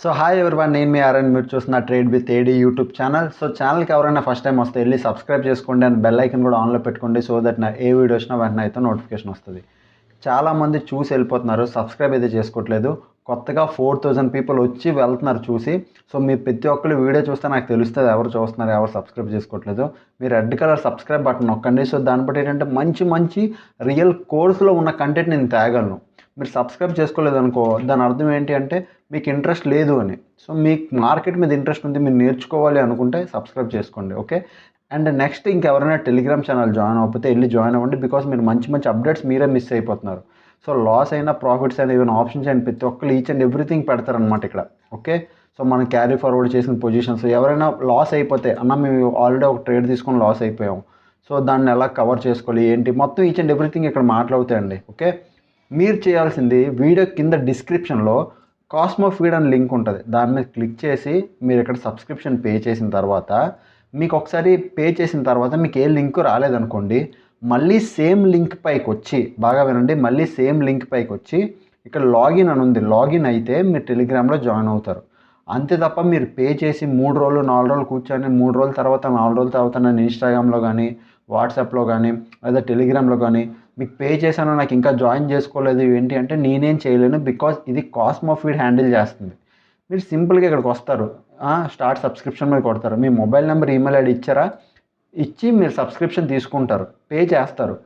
So hi everyone, నేను మీ RN. మీరు చూస్తున్న trade with AD YouTube channel. So ఛానల్కి ఎవరైనా ఫస్ట్ టైం వస్తే వెళ్ళి సబ్స్క్రైబ్ చేసుకోండి అండ్ బెల్ ఐకన్ కూడా ఆన్లో పెట్టుకోండి. సో దట్ నా ఏ వీడియో వచ్చినా వెంటనే అయితే నోటిఫికేషన్ వస్తుంది. చాలామంది చూసి వెళ్ళిపోతున్నారు, సబ్స్క్రైబ్ అయితే చేసుకోవట్లేదు. కొత్తగా 4000 పీపుల్ వచ్చి వెళ్తున్నారు చూసి. సో మీరు ప్రతి ఒక్కరు వీడియో చూస్తే నాకు తెలుస్తుంది ఎవరు చూస్తున్నారు, ఎవరు సబ్స్క్రైబ్ చేసుకోవట్లేదు. మీరు రెడ్ కలర్ సబ్స్క్రైబ్ బటన్ నొక్కండి. సో దాన్ని బట్టి ఏంటంటే మంచి మంచి రియల్ కోర్సులో ఉన్న కంటెంట్ నేను తేగలను. మీరు సబ్స్క్రైబ్ చేసుకోలేదు అనుకో, దాని అర్థం ఏంటి అంటే మీకు ఇంట్రెస్ట్ లేదు అని. సో మీకు మార్కెట్ మీద ఇంట్రెస్ట్ ఉంది, మీరు నేర్చుకోవాలి అనుకుంటే సబ్స్క్రైబ్ చేసుకోండి, ఓకే. అండ్ నెక్స్ట్ ఇంకెవరైనా టెలిగ్రామ్ ఛానల్ జాయిన్ అవ్వకపోతే వెళ్ళి జాయిన్ అవ్వండి. బికాస్ మీరు మంచి మంచి అప్డేట్స్ మీరే మిస్ అయిపోతున్నారు. సో లాస్ అయినా ప్రాఫిట్స్ అయినా ఈవెన్ ఆప్షన్స్ అయినా ప్రతి ఒక్కరు ఈచ్ అండ్ ఎవ్రీథింగ్ పెడతారనమాట ఇక్కడ, ఓకే. సో మనం క్యారీ ఫార్వర్డ్ చేసిన పొజిషన్స్ ఎవరైనా లాస్ అయిపోతే, అన్న మేము ఆల్రెడీ ఒక ట్రేడ్ తీసుకొని లాస్ అయిపోయాం, సో దాన్ని ఎలా కవర్ చేసుకోవాలి ఏంటి మొత్తం ఈచ్ అండ్ ఎవ్రీథింగ్ ఇక్కడ మాట్లాడుతాయండి, ఓకే. మీరు చేయాల్సింది వీడియో కింద డిస్క్రిప్షన్లో కాస్మో ఫీడ్ అని లింక్ ఉంటుంది. దాని మీద క్లిక్ చేసి మీరు ఇక్కడ సబ్స్క్రిప్షన్ పే చేసిన తర్వాత, మీకు ఒకసారి పే చేసిన తర్వాత మీకు ఏ లింక్ రాలేదనుకోండి, మళ్ళీ సేమ్ లింక్ పైకి వచ్చి, బాగా వినండి, మళ్ళీ సేమ్ లింక్ పైకి వచ్చి ఇక్కడ లాగిన్ అని ఉంది. లాగిన్ అయితే మీరు టెలిగ్రామ్లో జాయిన్ అవుతారు. అంతే తప్ప మీరు పే చేసి 3 రోజులు 4 రోజులు కూర్చొని 3 రోజుల తర్వాత 4 రోజుల తర్వాత నేను ఇన్స్టాగ్రామ్లో కానీ వాట్సాప్లో కానీ లేదా టెలిగ్రామ్లో కానీ మీకు పే చేశాను నాకు ఇంకా జాయిన్ చేసుకోలేదు ఏంటి అంటే నేనేం చేయలేను. బికాజ్ ఇది కాస్మో ఫీడ్ హ్యాండిల్ చేస్తుంది. మీరు సింపుల్గా ఇక్కడికి వస్తారు, స్టార్ట్ సబ్స్క్రిప్షన్ మీద కొడతారు, మీ మొబైల్ నెంబర్ ఈమెయిల్ ఐడి ఇచ్చారా, ఇచ్చి మీరు సబ్స్క్రిప్షన్ తీసుకుంటారు, పే చేస్తారు.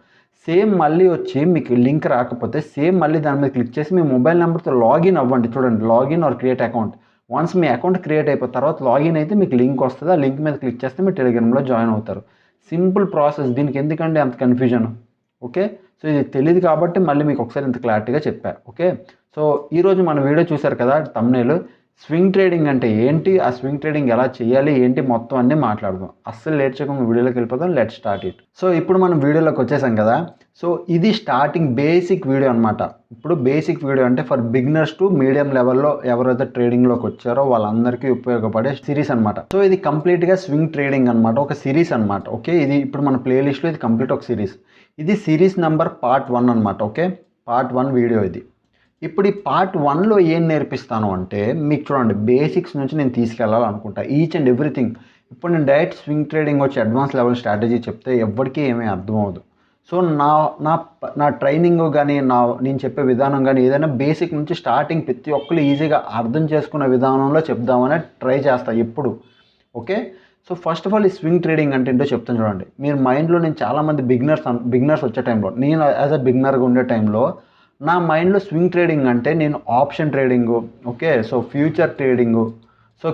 సేమ్ మళ్ళీ వచ్చి మీకు లింక్ రాకపోతే సేమ్ మళ్ళీ దాని మీద క్లిక్ చేసి మీ మొబైల్ నెంబర్తో లాగిన్ అవ్వండి. చూడండి, login are create account. Once me account create అయిపోయిన తర్వాత లాగిన్ అయితే మీకు లింక్ వస్తుంది. ఆ లింక్ మీద క్లిక్ చేస్తే మీరు టెలిగ్రామ్లో జాయిన్ అవుతారు. Simple process. దీనికి ఎందుకండి అంత కన్ఫ్యూజన్, ఓకే. సో ఇది తెలియదు కాబట్టి మళ్ళీ మీకు ఒకసారి ఇంత క్లారిటీగా చెప్పా, ఓకే. సో ఈరోజు మన వీడియో చూశారు కదా, థంబ్నెయిల్. స్వింగ్ ట్రేడింగ్ అంటే ఏంటి, ఆ స్వింగ్ ట్రేడింగ్ ఎలా చేయాలి ఏంటి మొత్తం అన్నీ మాట్లాడదాం. అస్సలు లేట్ చేయకుండా వీడియోలోకి వెళ్ళిపోదాం. Let start it. సో ఇప్పుడు మనం వీడియోలోకి వచ్చేసాం కదా. సో ఇది స్టార్టింగ్ బేసిక్ వీడియో అనమాట. ఇప్పుడు బేసిక్ వీడియో అంటే ఫర్ బిగినర్స్ టు మీడియం లెవెల్లో ఎవరైతే ట్రేడింగ్లోకి వచ్చారో వాళ్ళందరికీ ఉపయోగపడే సిరీస్ అనమాట. సో ఇది కంప్లీట్గా స్వింగ్ ట్రేడింగ్ అనమాట, ఒక సిరీస్ అనమాట, ఓకే. ఇది ఇప్పుడు మన ప్లేలిస్ట్లో ఇది కంప్లీట్ ఒక సిరీస్. ఇది సిరీస్ నెంబర్ పార్ట్ 1 అనమాట, ఓకే. పార్ట్ 1 వీడియో ఇది. ఇప్పుడు ఈ పార్ట్ 1లో ఏం నేర్పిస్తాను అంటే మీకు చూడండి, బేసిక్స్ నుంచి నేను తీసుకెళ్ళాలనుకుంటా ఈచ్ అండ్ ఎవ్రీథింగ్. ఇప్పుడు నేను డైరెక్ట్ స్వింగ్ ట్రేడింగ్ వచ్చి అడ్వాన్స్ లెవెల్ స్ట్రాటజీ చెప్తే ఎవ్వరికీ ఏమీ అర్థం అవ్వదు. సో నా ట్రైనింగ్ కానీ నేను చెప్పే విధానం కానీ ఏదైనా బేసిక్ నుంచి స్టార్టింగ్ ప్రతి ఒక్కరు ఈజీగా అర్థం చేసుకునే విధానంలో చెప్దామని ట్రై చేస్తాను ఎప్పుడు, okay. So first of all ఈ స్వింగ్ ట్రేడింగ్ అంటే ఏంటో చెప్తాను చూడండి. మీరు మైండ్లో నేను చాలామంది బిగినర్స్ వచ్చే టైంలో, నేను యాజ్ అ బిగినర్గా ఉండే టైంలో నా మైండ్లో స్వింగ్ ట్రేడింగ్ అంటే నేను option trading, okay. So future trading, so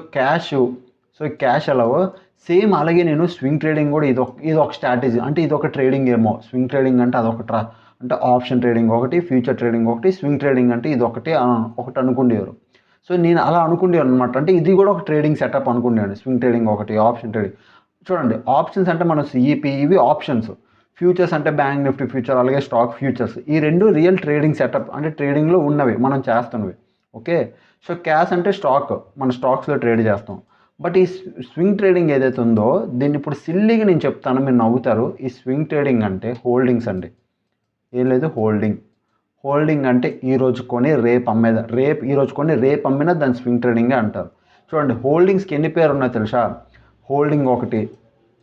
cash అలావో సేమ్ అలాగే నేను స్వింగ్ ట్రేడింగ్ కూడా ఇది ఒక స్ట్రాటజీ అంటే ఇది ఒక ట్రేడింగ్ ఏమో. స్వింగ్ ట్రేడింగ్ అంటే అదొక అంటే ఆప్షన్ ట్రేడింగ్ ఒకటి, ఫ్యూచర్ ట్రేడింగ్ ఒకటి, స్వింగ్ ట్రేడింగ్ అంటే ఇది ఒకటి అనుకునేవారు. సో నేను అలా అనుకునేవాను అనమాట. అంటే ఇది కూడా ఒక ట్రేడింగ్ సెటప్ అనుకునేవాడు. స్వింగ్ ట్రేడింగ్ ఒకటి, ఆప్షన్ ట్రేడింగ్. చూడండి, ఆప్షన్స్ అంటే మన సిఈపి ఇవి ఆప్షన్స్, ఫ్యూచర్స్ అంటే బ్యాంక్ నిఫ్టీ ఫ్యూచర్ అలాగే స్టాక్ ఫ్యూచర్స్. ఈ రెండు రియల్ ట్రేడింగ్ సెటప్ అంటే ట్రేడింగ్లో ఉన్నవి, మనం చేస్తున్నవి, ఓకే. సో క్యాష్ అంటే స్టాక్, మన స్టాక్స్లో ట్రేడ్ చేస్తాం. బట్ ఈ స్వింగ్ ట్రేడింగ్ ఏదైతే ఉందో దీన్ని ఇప్పుడు సిల్లీగా నేను చెప్తాను, మీరు నవ్వుతారు. ఈ స్వింగ్ ట్రేడింగ్ అంటే హోల్డింగ్స్ అండి, ఏం లేదు. హోల్డింగ్ అంటే ఈరోజు కొని రేపు అమ్మేదా, ఈరోజు కొని రేపు అమ్మినా దాన్ని స్వింగ్ ట్రేడింగే అంటారు. చూడండి, హోల్డింగ్స్కి ఎన్ని పేరు ఉన్నాయో తెలుసా. హోల్డింగ్ ఒకటి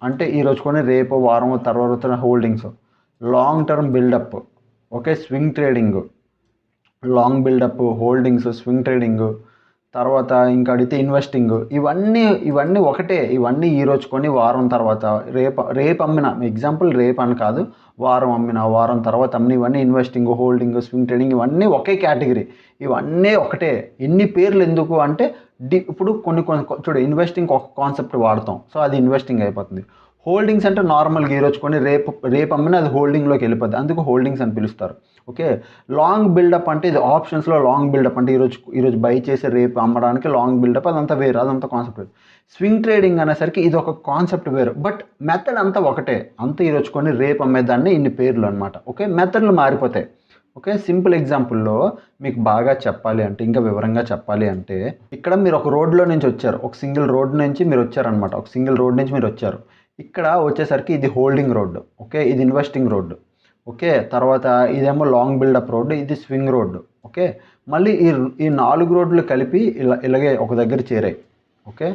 అంటే ఈరోజు కొని రేపు వారం తర్వాత holdings. Long term buildup, okay. Swing trading, long buildup, holdings, swing trading. తర్వాత ఇంకా అడిగితే ఇన్వెస్టింగ్. ఇవన్నీ ఒకటే. ఇవన్నీ ఈరోజు కొని వారం తర్వాత రేపు అమ్మిన, ఎగ్జాంపుల్ రేపు అని కాదు, వారం అమ్మిన, వారం తర్వాత అమ్మిన, ఇవన్నీ ఇన్వెస్టింగ్, హోల్డింగ్, స్వింగ్ ట్రేడింగ్ ఇవన్నీ ఒకే కేటగిరీ. ఇవన్నీ ఒకటే. ఎన్ని పేర్లు ఎందుకు అంటే ఇప్పుడు కొన్ని చూడు, ఇన్వెస్టింగ్ ఒక కాన్సెప్ట్ వాడతాం, సో అది ఇన్వెస్టింగ్ అయిపోతుంది. హోల్డింగ్స్ అంటే నార్మల్గా ఈరోజు కొని రేపు అమ్మినా అది హోల్డింగ్లోకి వెళ్ళిపోద్ది, అందుకు హోల్డింగ్స్ అని పిలుస్తారు, ఓకే. లాంగ్ బిల్డప్ అంటే ఇది ఆప్షన్స్లో లాంగ్ బిల్డప్ అంటే ఈరోజు బై చేసి రేపు అమ్మడానికి లాంగ్ బిల్డప్, అదంతా వేరు, అదంతా కాన్సెప్ట్ వేరు. స్వింగ్ ట్రేడింగ్ అనేసరికి ఇది ఒక కాన్సెప్ట్ వేరు, బట్ మెథడ్ అంతా ఒకటే. అంతా ఈరోజు కొని రేపు అమ్మేదాన్ని ఇన్ని పేర్లు అనమాట, ఓకే. మెథడ్లు మారిపోతాయి, ఓకే. సింపుల్ ఎగ్జాంపుల్లో మీకు బాగా చెప్పాలి అంటే, ఇంకా వివరంగా చెప్పాలి అంటే, ఇక్కడ మీరు ఒక రోడ్లో నుంచి వచ్చారు, ఒక సింగిల్ రోడ్ నుంచి మీరు వచ్చారనమాట, ఒక సింగిల్ రోడ్ నుంచి మీరు వచ్చారు. ఇక్కడ వచ్చేసరికి ఇది హోల్డింగ్ రోడ్డు, ఓకే. ఇది ఇన్వెస్టింగ్ రోడ్డు, ఓకే. తర్వాత ఇదేమో లాంగ్ బిల్డప్ రోడ్డు, ఇది స్వింగ్ రోడ్డు, ఓకే, మళ్ళీ ఈ 4 రోడ్లు కలిపి ఇలాగే ఒక దగ్గర చేరాయి. ఓకే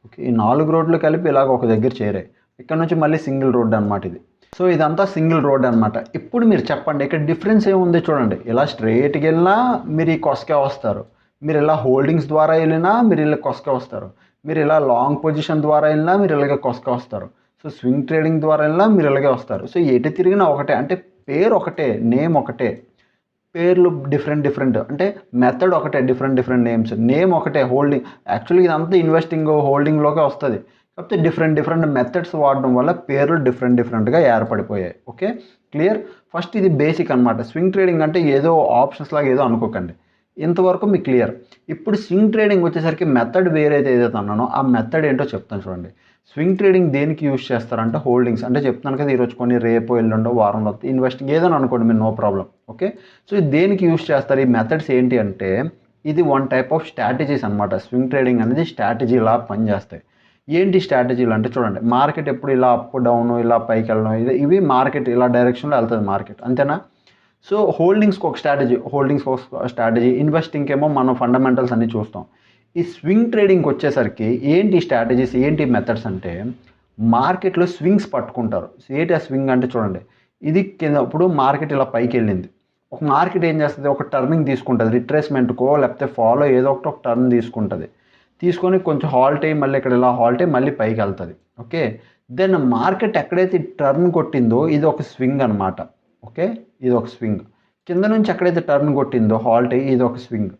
ఓకే, ఈ 4 రోడ్లు కలిపి ఇలాగ ఒక దగ్గర చేరాయి. ఇక్కడ నుంచి మళ్ళీ సింగిల్ రోడ్ అనమాట ఇది. సో ఇదంతా సింగిల్ రోడ్ అనమాట. ఇప్పుడు మీరు చెప్పండి ఇక్కడ డిఫరెన్స్ ఏముంది చూడండి. ఇలా స్ట్రైట్గా వెళ్ళినా మీరు ఈ కొసకే వస్తారు, మీరు ఇలా హోల్డింగ్స్ ద్వారా వెళ్ళినా మీరు ఇలా కొసకే వస్తారు, మీరు ఇలా లాంగ్ పొజిషన్ ద్వారా వెళ్ళినా మీరు ఇలాగే కొసకే వస్తారు, సో స్వింగ్ ట్రేడింగ్ ద్వారా వెళ్ళినా మీరు ఇలాగే వస్తారు. సో ఎటు తిరిగినా ఒకటే, అంటే పేరు ఒకటే, నేమ్ ఒకటే, పేర్లు డిఫరెంట్ అంటే మెథడ్ ఒకటే, డిఫరెంట్ నేమ్స్, నేమ్ ఒకటే హోల్డింగ్. యాక్చువల్లీ ఇదంతా ఇన్వెస్టింగ్ హోల్డింగ్లోకే వస్తుంది, కాకపోతే డిఫరెంట్ మెథడ్స్ వాడడం వల్ల పేర్లు డిఫరెంట్గా ఏర్పడిపోయాయి. Okay clear. ఫస్ట్ ఇది బేసిక్ అనమాట. స్వింగ్ ట్రేడింగ్ అంటే ఏదో ఆప్షన్స్ లాగా ఏదో అనుకోకండి, ఇంతవరకు మీకు క్లియర్. ఇప్పుడు స్వింగ్ ట్రేడింగ్ వచ్చేసరికి మెథడ్ వేరైతే ఏదైతే అన్నానో ఆ మెథడ్ ఏంటో చెప్తాను చూడండి. స్వింగ్ ట్రేడింగ్ దేనికి యూజ్ చేస్తారంటే హోల్డింగ్స్, అంటే చెప్తున్నాను కదా ఈరోజు కొన్ని రేపో ఎల్లుండో వారంలో ఇన్వెస్టింగ్ ఏదైనా అనుకోండి మీరు, నో ప్రాబ్లం. ఓకే, సో ఇది దేనికి యూజ్ చేస్తారు, ఈ మెథడ్స్ ఏంటి అంటే ఇది వన్ టైప్ ఆఫ్ స్ట్రాటజీస్ అనమాట. స్వింగ్ ట్రేడింగ్ అనేది స్ట్రాటజీలా పనిచేస్తాయి. ఏంటి స్ట్రాటజీలు అంటే చూడండి, మార్కెట్ ఎప్పుడు ఇలా అప్ డౌన్ ఇలా పైకి వెళ్ళడం, ఇవి మార్కెట్ ఇలా డైరెక్షన్లో వెళ్తుంది మార్కెట్, అంతేనా. సో హోల్డింగ్స్కి ఒక స్ట్రాటజీ, ఇన్వెస్టింగ్కి ఏమో మనం ఫండమెంటల్స్ అన్నీ చూస్తాం. ఈ స్వింగ్ ట్రేడింగ్కి వచ్చేసరికి ఏంటి స్ట్రాటజీస్ ఏంటి మెథడ్స్ అంటే మార్కెట్లో స్వింగ్స్ పట్టుకుంటారు. ఏంటి ఆ స్వింగ్ అంటే చూడండి, ఇది కింద ఇప్పుడు మార్కెట్ ఇలా పైకి వెళ్ళింది, ఒక మార్కెట్ ఏం చేస్తుంది, ఒక టర్నింగ్ తీసుకుంటుంది, రిట్రేస్మెంట్కో లేకపోతే ఫాలో ఏదో ఒక టర్న్ తీసుకుంటుంది, తీసుకొని కొంచెం హాల్ట్ అయ్యి మళ్ళీ ఇక్కడ ఇలా హాల్ట్ అయ్యి మళ్ళీ పైకి వెళ్తుంది. ఓకే, దెన్ మార్కెట్ ఎక్కడైతే టర్న్ కొట్టిందో ఇది ఒక స్వింగ్ అనమాట. ఓకే, ఇది ఒక స్వింగ్. కింద నుంచి ఎక్కడైతే టర్న్ కొట్టిందో హాల్ట్ అయ్యి ఇది ఒక స్వింగ్.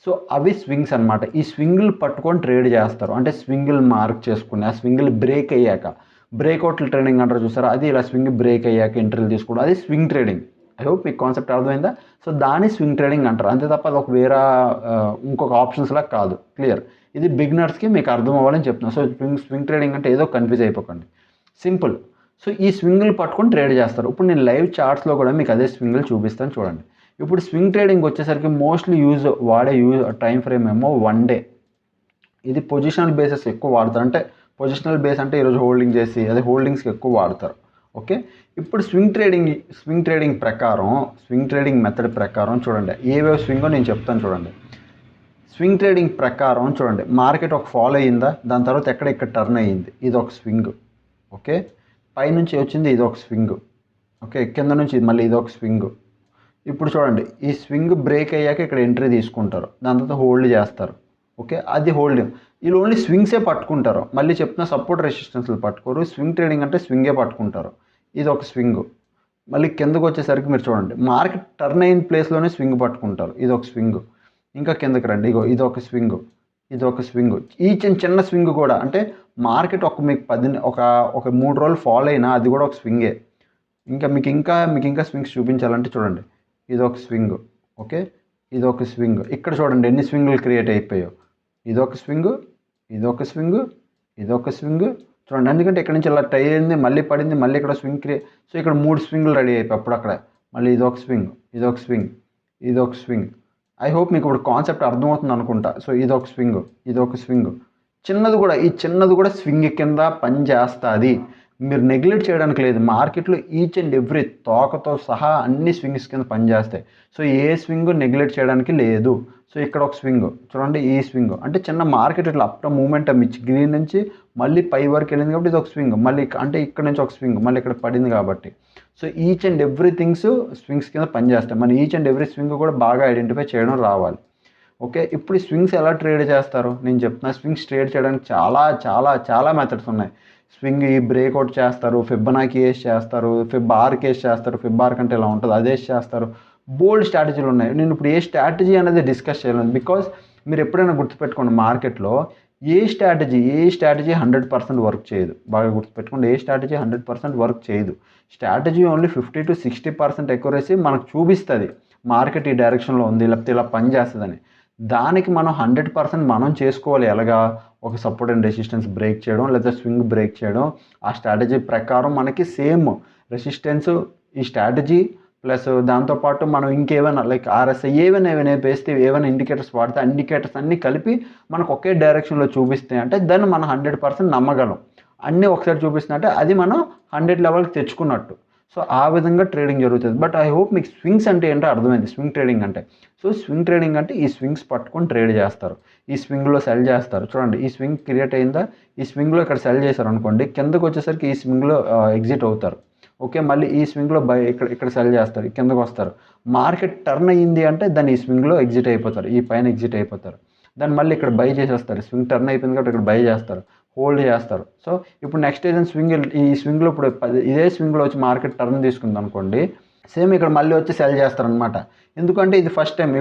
సో అవి స్వింగ్స్ అనమాట. ఈ స్వింగులు పట్టుకొని ట్రేడ్ చేస్తారు, అంటే స్వింగులు మార్క్ చేసుకుని ఆ స్వింగులు బ్రేక్ అయ్యాక, బ్రేక్అవుట్లు ట్రేడింగ్ అంటారు చూసారా, అది ఇలా స్వింగ్ బ్రేక్ అయ్యాక ఎంట్రీలు తీసుకోవడం, అది స్వింగ్ ట్రేడింగ్. ఐ హోప్ మీకు కాన్సెప్ట్ అర్థమైందా. సో దాన్ని స్వింగ్ ట్రేడింగ్ అంటారు, అంతే తప్ప అది ఒక వేరే ఇంకొక ఆప్షన్స్ లాగా కాదు. క్లియర్. ఇది బిగినర్స్కి మీకు అర్థం అవ్వాలని చెప్తున్నాను. సో స్వింగ్ ట్రేడింగ్ అంటే ఏదో కన్ఫ్యూజ్ అయిపోకండి, సింపుల్. సో ఈ స్వింగులు పట్టుకొని ట్రేడ్ చేస్తారు. ఇప్పుడు నేను లైవ్ చార్ట్స్లో కూడా మీకు అదే స్వింగులు చూపిస్తాను చూడండి. ఇప్పుడు స్వింగ్ ట్రేడింగ్ వచ్చేసరికి మోస్ట్లీ వాడే టైం ఫ్రేమ్ ఏమో 1 డే. ఇది పొజిషనల్ బేసెస్ ఎక్కువ వాడతారు, అంటే పొజిషనల్ బేస్ అంటే ఈరోజు హోల్డింగ్ చేసి అదే హోల్డింగ్స్కి ఎక్కువ వాడతారు. ఓకే, ఇప్పుడు స్వింగ్ ట్రేడింగ్ ప్రకారం, స్వింగ్ ట్రేడింగ్ మెథడ్ ప్రకారం చూడండి ఏవేవి స్వింగో నేను చెప్తాను చూడండి. స్వింగ్ ట్రేడింగ్ ప్రకారం చూడండి, మార్కెట్ ఒక ఫాలో అయ్యిందా, దాని తర్వాత ఇక్కడ టర్న్ అయ్యింది, ఇది ఒక స్వింగ్. ఓకే, పైనుంచి వచ్చింది ఇది ఒక స్వింగ్. ఓకే, కింద నుంచి మళ్ళీ ఇది ఒక స్వింగ్. ఇప్పుడు చూడండి ఈ స్వింగ్ బ్రేక్ అయ్యాక ఇక్కడ ఎంట్రీ తీసుకుంటారు, దాని తర్వాత హోల్డ్ చేస్తారు. ఓకే, అది హోల్డింగ్. వీళ్ళు ఓన్లీ స్వింగ్సే పట్టుకుంటారు, మళ్ళీ చెప్తున్న సపోర్ట్ రెసిస్టెన్స్లు పట్టుకోరు. స్వింగ్ ట్రేడింగ్ అంటే స్వింగే పట్టుకుంటారు, ఇది ఒక స్వింగ్. మళ్ళీ కిందకు వచ్చేసరికి మీరు చూడండి మార్కెట్ టర్న్ అయిన ప్లేస్లోనే స్వింగ్ పట్టుకుంటారు, ఇది ఒక స్వింగ్. ఇంకా కిందకి రండి, ఇగో ఇది ఒక స్వింగ్, ఇది ఒక స్వింగ్. ఈ చిన్న స్వింగ్ కూడా అంటే మార్కెట్ మీకు ఒక 3 రోజులు ఫాలో అయినా అది కూడా ఒక స్వింగే. మీకు ఇంకా స్వింగ్స్ చూపించాలంటే చూడండి, ఇది ఒక స్వింగ్. ఓకే, ఇది ఒక స్వింగ్. ఇక్కడ చూడండి ఎన్ని స్వింగులు క్రియేట్ అయిపోయాయో, ఇది ఒక స్వింగ్, ఇది ఒక స్వింగ్, ఇది ఒక స్వింగ్. చూడండి, ఎందుకంటే ఇక్కడ నుంచి ఇలా టై అయింది, మళ్ళీ పడింది, మళ్ళీ ఇక్కడ స్వింగ్ సో ఇక్కడ 3 స్వింగులు రెడీ అయిపోయి అప్పుడు అక్కడ మళ్ళీ ఇది ఒక స్వింగ్, ఇది ఒక స్వింగ్, ఇది ఒక స్వింగ్. ఐ హోప్ మీకు ఇప్పుడు కాన్సెప్ట్ అర్థమవుతుంది అనుకుంటా. సో ఇది ఒక స్వింగ్, ఇది ఒక స్వింగ్. చిన్నది కూడా స్వింగ్ కింద పని చేస్తుంది, మీరు నెగ్లెక్ట్ చేయడానికి లేదు. మార్కెట్లో ఈచ్ అండ్ ఎవ్రీ తోకతో సహా అన్ని స్వింగ్స్ కింద పనిచేస్తాయి. సో ఏ స్వింగ్ నెగ్లెక్ట్ చేయడానికి లేదు. సో ఇక్కడ ఒక స్వింగ్ చూడండి, ఈ స్వింగ్ అంటే చిన్న మార్కెట్ ఇట్లా అప్ మూమెంటం ఇచ్చి గ్రీన్ నుంచి మళ్ళీ పై వరకు వెళ్ళింది కాబట్టి ఇది ఒక స్వింగ్. మళ్ళీ అంటే ఇక్కడ నుంచి ఒక స్వింగ్, మళ్ళీ ఇక్కడ పడింది కాబట్టి so each and every swings కింద పనిచేస్తాయి. మన ఈచ్ అండ్ ఎవ్రీ స్వింగ్ కూడా బాగా ఐడెంటిఫై చేయడం రావాలి. ఓకే, ఇప్పుడు ఈ స్వింగ్స్ ఎలా ట్రేడ్ చేస్తారు నేను చెప్తున్నా. స్వింగ్స్ ట్రేడ్ చేయడానికి చాలా చాలా చాలా మెథడ్స్ ఉన్నాయి. స్వింగ్ ఈ బ్రేక్అవుట్ చేస్తారు, ఫిబ్బనాకి వేసి చేస్తారు, ఫిబ్ ఆర్కి వేసి చేస్తారు, ఫిబ్ ఆర్ కంటే ఇలా ఉంటుంది అదే చేస్తారు. బోల్డ్ స్ట్రాటజీలు ఉన్నాయి. నేను ఇప్పుడు ఏ స్ట్రాటజీ అనేది డిస్కస్ చేయలేదు, బికాజ్ మీరు ఎప్పుడైనా గుర్తుపెట్టుకోండి మార్కెట్లో ఏ స్ట్రాటజీ 100% వర్క్ చేయదు. బాగా గుర్తుపెట్టుకోండి, ఏ స్ట్రాటజీ 100% వర్క్ చేయదు. స్ట్రాటజీ ఓన్లీ 50 to 60% ఎక్యురసీ మనకు చూపిస్తుంది మార్కెట్ ఈ డైరెక్షన్లో ఉంది లేకపోతే ఇలా పని చేస్తుందని. దానికి మనం 100% మనం చేసుకోవాలి. ఎలాగా, ఒక సపోర్ట్ అండ్ రెసిస్టెన్స్ బ్రేక్ చేయడం లేదా స్వింగ్ బ్రేక్ చేయడం. ఆ స్ట్రాటజీ ప్రకారం మనకి సేమ్ రెసిస్టెన్స్ ఈ స్ట్రాటజీ ప్లస్ దాంతోపాటు మనం ఇంకేమైనా లైక్ ఆర్ఎస్ఐ ఏమైనా వేస్తే ఏమైనా ఇండికేటర్స్ వాడితే ఇండికేటర్స్ అన్నీ కలిపి మనకు ఒకే డైరెక్షన్లో చూపిస్తాయి అంటే దాన్ని మనం 100% నమ్మగలం. అన్నీ ఒకసారి చూపిస్తున్నట్టే అది మనం 100 లెవెల్కి తెచ్చుకున్నట్టు. సో ఆ విధంగా ట్రేడింగ్ జరుగుతుంది. బట్ ఐ హోప్ మీకు స్వింగ్స్ అంటే ఏంటో అర్థమైంది. స్వింగ్ ట్రేడింగ్ అంటే, సో స్వింగ్ ట్రేడింగ్ అంటే ఈ స్వింగ్స్ పట్టుకొని ట్రేడ్ చేస్తారు. ఈ స్వింగ్లో సెల్ చేస్తారు. చూడండి, ఈ స్వింగ్ క్రియేట్ అయిందా, ఈ స్వింగ్లో ఇక్కడ సెల్ చేశారు అనుకోండి, కిందకు వచ్చేసరికి ఈ స్వింగ్లో ఎగ్జిట్ అవుతారు. ఓకే, మళ్ళీ ఈ స్వింగ్లో బై ఇక్కడ సెల్ చేస్తారు, కిందకు వస్తారు. మార్కెట్ టర్న్ అయ్యింది అంటే దాన్ని ఈ స్వింగ్లో ఎగ్జిట్ అయిపోతారు, ఈ పైన ఎగ్జిట్ అయిపోతారు. దాన్ని మళ్ళీ ఇక్కడ బై చేసేస్తారు. స్వింగ్ టర్న్ అయిపోయింది కాబట్టి ఇక్కడ బై చేస్తారు, హోల్డ్ చేస్తారు. సో ఇప్పుడు నెక్స్ట్ ఏదైనా స్వింగ్, ఈ స్వింగ్లో ఇప్పుడు ఇదే స్వింగ్లో వచ్చి మార్కెట్ టర్న్ తీసుకుంది అనుకోండి, సేమ్ ఇక్కడ మళ్ళీ వచ్చి సెల్ చేస్తారనమాట. ఎందుకంటే ఇది ఫస్ట్ టైం.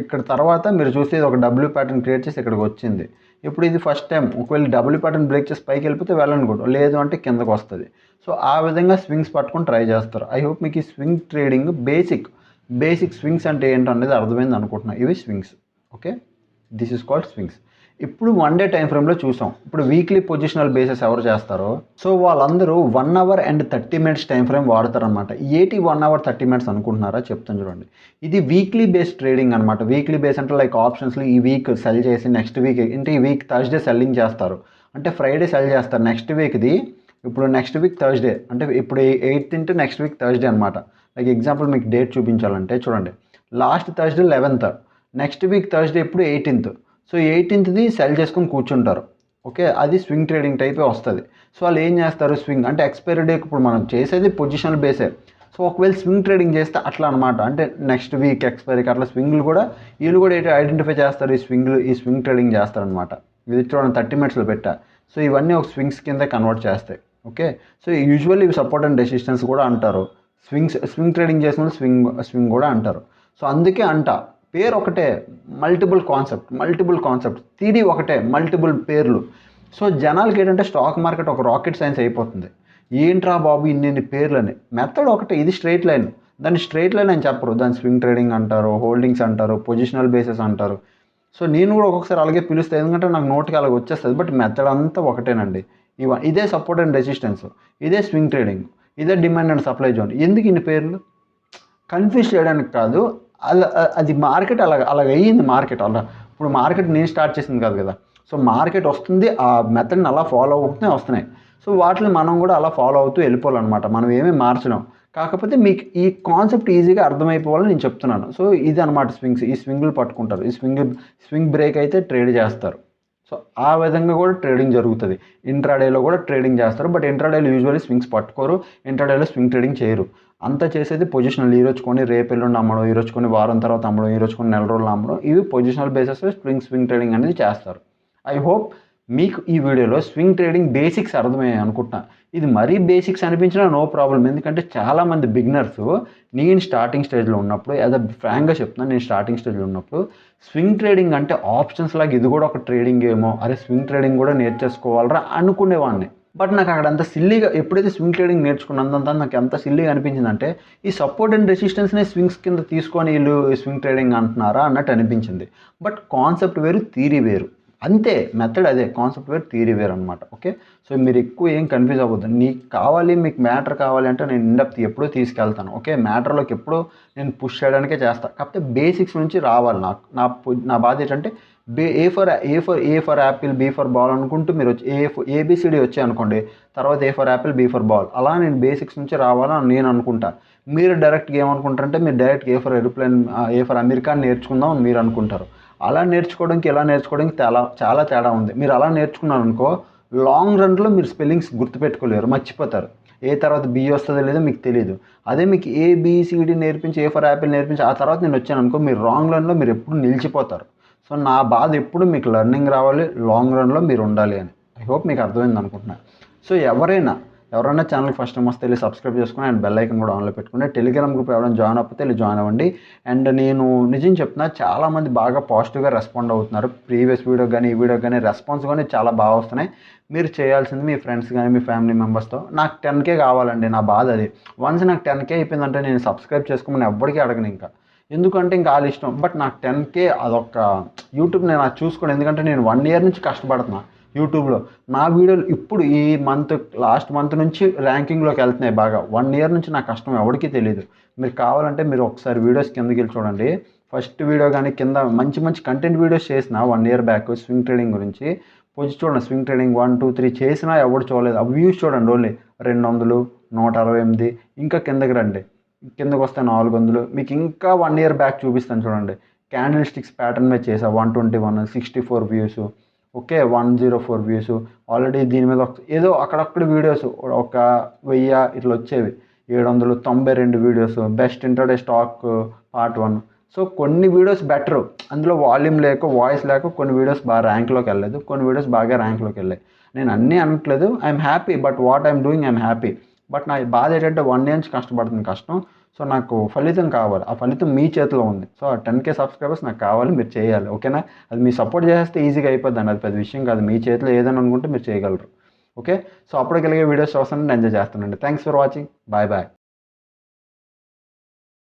ఇక్కడ తర్వాత మీరు చూస్తే ఇది ఒక డబ్ల్యూ ప్యాటర్న్ క్రియేట్ చేసి ఇక్కడికి వచ్చింది. ఇప్పుడు ఇది ఫస్ట్ టైం. ఒకవేళ డబ్ల్యూ ప్యాటర్న్ బ్రేక్ చేసి పైకి వెళ్ళిపోతే వెళ్ళనుకోండి, లేదు అంటే కిందకు వస్తుంది. సో ఆ విధంగా స్వింగ్స్ పట్టుకొని ట్రై చేస్తారు. ఐ హోప్ మీకు ఈ స్వింగ్ ట్రేడింగ్ బేసిక్ స్వింగ్స్ అంటే ఏంటో అనేది అర్థమైంది అనుకుంటున్నాను. ఇవి swings. Okay, this is called swings. ఇప్పుడు 1 డే టైం ఫ్రేమ్లో చూసాం. ఇప్పుడు వీక్లీ పొజిషనల్ బేసిస్ ఎవరు చేస్తారో, సో వాళ్ళందరూ 1 hour and 30 minutes time frame వాడతారనమాట. 1 అవర్ 30 మినిట్స్ అనుకుంటున్నారా, చెప్తాను చూడండి. ఇది వీక్లీ బేస్డ్ ట్రేడింగ్ అనమాట. వీక్లీ బేస్ అంటే లైక్ ఆప్షన్స్లో ఈ వీక్ సెల్ చేసి నెక్స్ట్ వీక్, అంటే ఈ వీక్ థర్స్డే సెల్లింగ్ చేస్తారు, అంటే ఫ్రైడే సెల్ చేస్తారు నెక్స్ట్ వీక్ది. ఇప్పుడు నెక్స్ట్ వీక్ థర్స్డే, అంటే ఇప్పుడు 8th into next week Thursday అనమాట. లైక్ ఎగ్జాంపుల్ మీకు డేట్ చూపించాలంటే చూడండి, last Thursday 11th, next week Thursday ఇప్పుడు 18th. సో 18th సెల్ చేసుకొని కూర్చుంటారు. ఓకే, అది స్వింగ్ ట్రేడింగ్ టైపే వస్తుంది. సో వాళ్ళు ఏం చేస్తారు, స్వింగ్ అంటే ఎక్స్పైరీ డేకి ఇప్పుడు మనం చేసేది పొజిషనల్ బేసే. సో ఒకవేళ స్వింగ్ ట్రేడింగ్ చేస్తే అట్లా అనమాట, అంటే నెక్స్ట్ వీక్ ఎక్స్పైరీకి అట్లా స్వింగ్లు కూడా వీళ్ళు కూడా ఐడెంటిఫై చేస్తారు, ఈ స్వింగ్ ట్రేడింగ్ చేస్తారనమాట. ఇది చూడండి 30 మినిట్స్లో పెట్టా. సో ఇవన్నీ ఒక స్వింగ్స్ కింద కన్వర్ట్ చేస్తాయి. ఓకే, సో యూజువల్లీ ఇవి సపోర్ట్ అండ్ రెసిస్టెన్స్ కూడా అంటారు. స్వింగ్ ట్రేడింగ్ చేసిన స్వింగ్ కూడా అంటారు. సో అందుకే పేరు ఒకటే, మల్టిపుల్ కాన్సెప్ట్, థియరీ ఒకటే, మల్టిపుల్ పేర్లు. సో జనాలకి ఏంటంటే స్టాక్ మార్కెట్ ఒక రాకెట్ సైన్స్ అయిపోతుంది. ఏంట్రా బాబు ఇన్ని పేర్లని, మెథడ్ ఒకటే, ఇది స్ట్రైట్ లైన్. దాన్ని స్ట్రైట్ లైన్ అని చెప్పరు, దాన్ని స్వింగ్ ట్రేడింగ్ అంటారు, హోల్డింగ్స్ అంటారు, పొజిషనల్ బేసెస్ అంటారు. సో నేను కూడా ఒక్కొక్కసారి అలాగే పిలుస్తాను, ఎందుకంటే నాకు నోటికి అలాగ వచ్చేస్తుంది. బట్ మెథడ్ అంతా ఒకటేనండి. ఇదే సపోర్ట్ అండ్ రెసిస్టెన్స్, ఇదే స్వింగ్ ట్రేడింగ్, ఇదే డిమాండ్ అండ్ సప్లై జోన్. ఎందుకు ఇన్ని పేర్లు, కన్ఫ్యూజ్ చేయడానికి కాదు. అది మార్కెట్ అలాగ అయ్యింది. మార్కెట్ అలా, ఇప్పుడు మార్కెట్ నేను స్టార్ట్ చేసింది కాదు కదా. సో మార్కెట్ వస్తుంది, ఆ మెథడ్ని అలా ఫాలో అవుతూనే వస్తున్నాయి. సో వాటిని మనం కూడా అలా ఫాలో అవుతూ వెళ్ళిపోవాలన్నమాట. మనం ఏమీ మార్చడం. కాకపోతే మీకు ఈ కాన్సెప్ట్ ఈజీగా అర్థమైపోవాలని నేను చెప్తున్నాను. సో ఇది అనమాట స్వింగ్స్. ఈ స్వింగ్లు పట్టుకుంటారు, ఈ స్వింగ్ బ్రేక్ అయితే ట్రేడ్ చేస్తారు. సో ఆ విధంగా కూడా ట్రేడింగ్ జరుగుతుంది. ఇంట్రాడేలో కూడా ట్రేడింగ్ చేస్తారు. బట్ ఇంట్రాడేలో యూజువల్లీ స్వింగ్స్ పట్టుకోరు, ఇంట్రాడేలో స్వింగ్ ట్రేడింగ్ చేయరు. అంతా చేసేది పొజిషనల్. ఈరోజు కొని రేపు ఎల్లుండి అమ్మడం, ఈరోజు కొని వారం తర్వాత అమ్మడం, ఈరోజు కొన్ని నెల రోజులు అమ్మడం, ఇవి పొజిషనల్ బేసిస్ స్వింగ్ ట్రేడింగ్ అనేది చేస్తారు. ఐ హోప్ మీకు ఈ వీడియోలో స్వింగ్ ట్రేడింగ్ బేసిక్స్ అర్థమయ్యాయి అనుకుంటున్నా. ఇది మరీ బేసిక్స్ అనిపించినా నో ప్రాబ్లం, ఎందుకంటే చాలామంది బిగినర్స్, నేను స్టార్టింగ్ స్టేజ్లో ఉన్నప్పుడు, ఏదో ఫ్రాంక్గా చెప్తున్నాను, నేను స్టార్టింగ్ స్టేజ్లో ఉన్నప్పుడు స్వింగ్ ట్రేడింగ్ అంటే ఆప్షన్స్ లాగా ఇది కూడా ఒక ట్రేడింగ్ ఏమో, అరే స్వింగ్ ట్రేడింగ్ కూడా నేర్చేసుకోవాలరా అనుకునేవాడిని. బట్ నాకు అక్కడ అంత సిల్లీగా, ఎప్పుడైతే స్వింగ్ ట్రేడింగ్ నేర్చుకున్నంత నాకు ఎంత సిల్లీగా అనిపించిందంటే, ఈ సపోర్ట్ అండ్ రెసిస్టెన్స్ని స్వింగ్స్ కింద తీసుకొని వీళ్ళు స్వింగ్ ట్రేడింగ్ అంటున్నారా అన్నట్టు అనిపించింది. బట్ కాన్సెప్ట్ వేరు, థియరీ వేరు. అంతే, మెథడ్ అదే, కాన్సెప్ట్ వేరు, థియరీ వేరు అనమాట. ఓకే, సో మీరు ఎక్కువ ఏం కన్ఫ్యూజ్ అవ్వద్దు. మీకు మ్యాటర్ కావాలి అంటే నేను ఇన్డెప్త్ ఎప్పుడూ తీసుకెళ్తాను. ఓకే, మ్యాటర్లోకి ఎప్పుడూ నేను పుష్ చేయడానికే చేస్తాను. కాకపోతే బేసిక్స్ నుంచి రావాలి. నా బాధ ఏంటంటే A for apple, B for ball అనుకుంటూ మీరు వచ్చి ఏబిసిడి వచ్చాయి అనుకోండి, తర్వాత A for apple, B for ball, అలా నేను బేసిక్స్ నుంచి రావాలని నేను అనుకుంటా. మీరు డైరెక్ట్గా ఏమనుకుంటారంటే, మీరు direct A for aeroplane, A for America నేర్చుకుందాం అని మీరు అనుకుంటారు. అలా నేర్చుకోవడానికి ఇలా నేర్చుకోవడానికి చాలా తేడా ఉంది. మీరు అలా నేర్చుకున్నారు అనుకో, లాంగ్ రన్లో మీరు స్పెల్లింగ్స్ గుర్తుపెట్టుకోలేరు, మర్చిపోతారు. ఏ తర్వాత బి వస్తుందో లేదో మీకు తెలియదు. అదే మీకు ఏబిసిడి నేర్పించి, ఏ ఫర్ యాపిల్ నేర్పించి ఆ తర్వాత నేను వచ్చాను అనుకో, మీరు రాంగ్ రన్లో మీరు ఎప్పుడు నిలిచిపోతారు. సో నా బాధ ఎప్పుడు మీకు లెర్నింగ్ రావాలి, లాంగ్ రన్లో మీరు ఉండాలి అని. ఐ హోప్ మీకు అర్థమైంది అనుకుంటున్నా. సో ఎవరైనా ఛానల్కి ఫస్ట్ టైం వస్తే వెళ్ళి సబ్స్క్రైబ్ చేసుకుని అండ్ బెల్ ఐకన్ కూడా ఆన్లో పెట్టుకుని, టెలిగ్రామ్ గ్రూప్ ఎవరైనా జాయిన్ అయిపోతే వెళ్ళి జాయిన్ అవ్వండి. అండ్ నేను నిజం చెప్తున్నా, చాలామంది బాగా పాజిటివ్గా రెస్పాండ్ అవుతున్నారు. ప్రీవియస్ వీడియో కానీ ఈ వీడియో కానీ రెస్పాన్స్ కానీ చాలా బాగా వస్తున్నాయి. మీరు చేయాల్సింది మీ ఫ్రెండ్స్ కానీ మీ ఫ్యామిలీ మెంబర్స్తో, నాకు 10K కావాలండి, నా బాధ అది. వన్స్ నాకు 10K అయిపోయిందంటే నేను సబ్స్క్రైబ్ చేసుకోమని ఎవ్వరికీ అడగను ఇంకా, ఎందుకంటే ఇంకా వాళ్ళ ఇష్టం. బట్ నాకు 10K అదొక యూట్యూబ్ నేను అది చూసుకోండి, ఎందుకంటే నేను 1 year నుంచి కష్టపడుతున్నా యూట్యూబ్లో. నా వీడియోలు ఇప్పుడు ఈ లాస్ట్ మంత్ నుంచి ర్యాంకింగ్లోకి వెళ్తున్నాయి బాగా. 1 year నుంచి నా కష్టం ఎవరికీ తెలియదు. మీరు కావాలంటే మీరు ఒకసారి వీడియోస్ కిందకి వెళ్ళి చూడండి. ఫస్ట్ వీడియో కానీ కింద మంచి కంటెంట్ వీడియోస్ చేసిన 1 year బ్యాక్ స్వింగ్ ట్రేడింగ్ గురించి చూడండి. స్వింగ్ ట్రేడింగ్ 1, 2, 3 చేసినా ఎవరు చూడలేదు. ఆ వ్యూస్ చూడండి, ఓన్లీ 200, 168, ఇంకా కిందకి రండి, కిందకు వస్తే 400. మీకు ఇంకా 1 ఇయర్ బ్యాక్ చూపిస్తాను చూడండి. క్యాండిల్ స్టిక్స్ ప్యాటర్న్ మీద చేసా 121, 64 వ్యూస్, ఓకే 104 వ్యూస్. ఆల్రెడీ దీని మీద ఏదో అక్కడక్కడ వీడియోస్ ఒక 1000 ఇట్లా వచ్చేవి. 792 videos, best intraday stock part 1. So కొన్ని వీడియోస్ బెటరు, అందులో వాల్యూమ్ లేక వాయిస్ లేక కొన్ని వీడియోస్ బాగా ర్యాంక్లోకి వెళ్ళలేదు, కొన్ని వీడియోస్ బాగా ర్యాంక్లోకి వెళ్ళాయి. నేను అన్నీ అనట్లేదు, I'm happy, but what I'm doing I'm happy. But నా బాధ ఏంటంటే 1 ఇయర్ నుంచి కష్టపడుతుంది కష్టం. సో నాకు ఫలితం కావాలి, ఆ ఫలితం మీ చేతిలో ఉంది. సో ఆ 10K సబ్స్క్రైబర్స్ నాకు కావాలి, మీరు చేయాలి, ఓకేనా? అది మీరు సపోర్ట్ చేస్తే ఈజీగా అయిపోద్దండి, అది పెద్ద విషయం కాదు. మీ చేతిలో ఏదైనా అనుకుంటే మీరు చేయగలరు, ఓకే? సో అప్పటికెళ్ళగే వీడియోస్ చూస్తానండి, ఎంజాయ్ చేస్తానండి. Thanks for watching, bye bye.